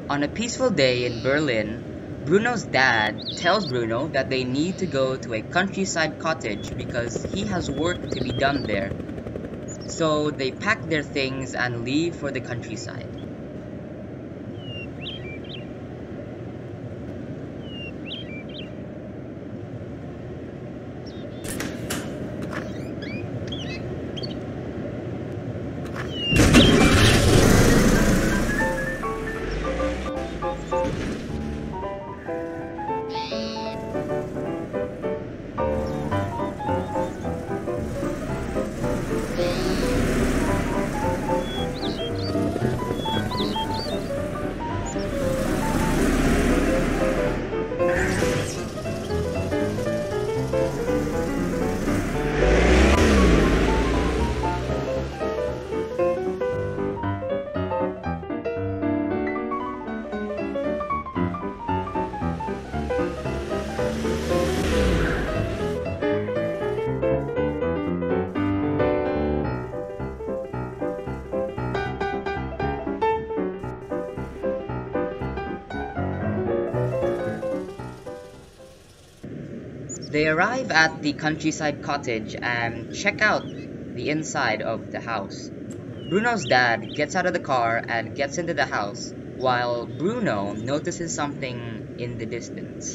On a peaceful day in Berlin, Bruno's dad tells Bruno that they need to go to a countryside cottage because he has work to be done there. So they pack their things and leave for the countryside. They arrive at the countryside cottage and check out the inside of the house. Bruno's dad gets out of the car and gets into the house, while Bruno notices something in the distance.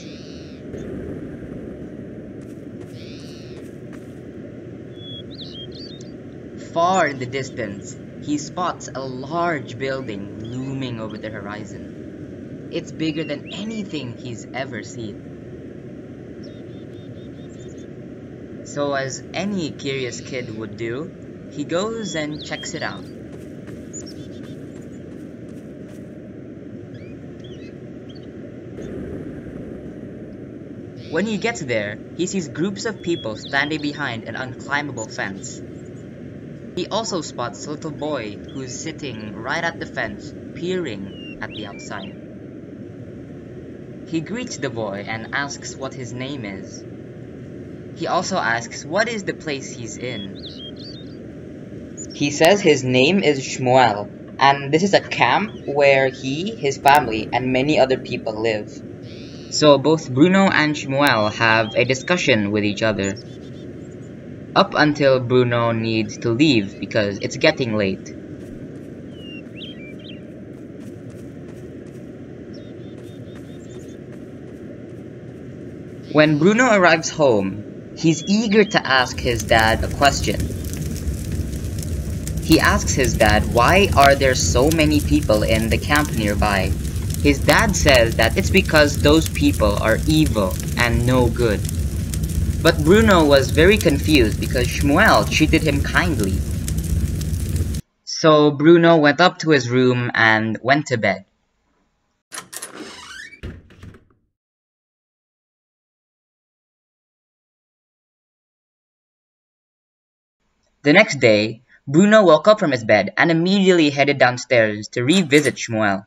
Far in the distance, he spots a large building looming over the horizon. It's bigger than anything he's ever seen. So as any curious kid would do, he goes and checks it out. When he gets there, he sees groups of people standing behind an unclimbable fence. He also spots a little boy who's sitting right at the fence, peering at the outside. He greets the boy and asks what his name is. He also asks what is the place he's in. He says his name is Shmuel, and this is a camp where he, his family, and many other people live. So both Bruno and Shmuel have a discussion with each other. Up until Bruno needs to leave because it's getting late. When Bruno arrives home, he's eager to ask his dad a question. He asks his dad, why are there so many people in the camp nearby? His dad says that it's because those people are evil and no good. But Bruno was very confused because Shmuel treated him kindly. So Bruno went up to his room and went to bed. The next day, Bruno woke up from his bed and immediately headed downstairs to revisit Shmuel.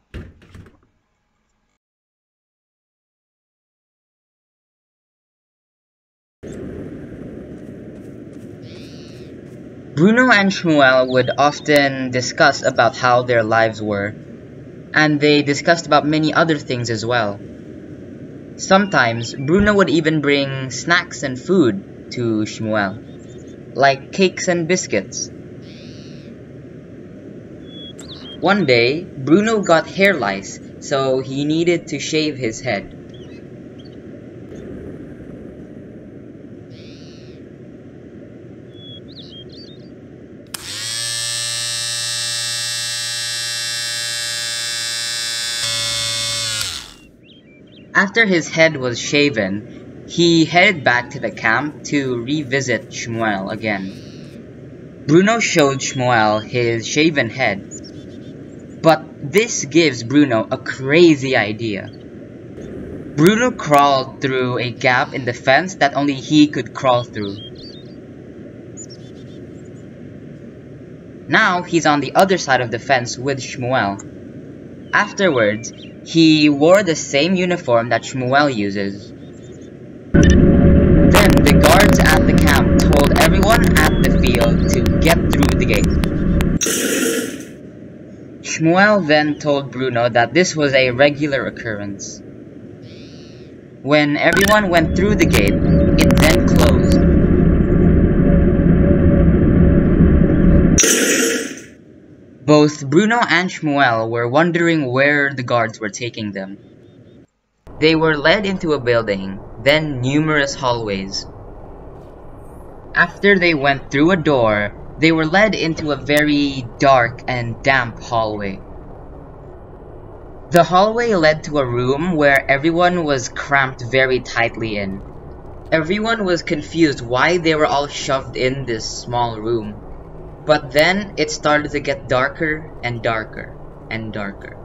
Bruno and Shmuel would often discuss about how their lives were, and they discussed about many other things as well. Sometimes, Bruno would even bring snacks and food to Shmuel, like cakes and biscuits. One day, Bruno got hair lice, so he needed to shave his head. After his head was shaven, he headed back to the camp to revisit Shmuel again. Bruno showed Shmuel his shaven head, but this gives Bruno a crazy idea. Bruno crawled through a gap in the fence that only he could crawl through. Now he's on the other side of the fence with Shmuel. Afterwards, he wore the same uniform that Shmuel uses. Then the guards at the camp told everyone at the field to get through the gate. Shmuel then told Bruno that this was a regular occurrence. When everyone went through the gate, it then closed. Both Bruno and Shmuel were wondering where the guards were taking them. They were led into a building, then numerous hallways. After they went through a door, they were led into a very dark and damp hallway. The hallway led to a room where everyone was cramped very tightly in. Everyone was confused why they were all shoved in this small room. But then it started to get darker and darker and darker.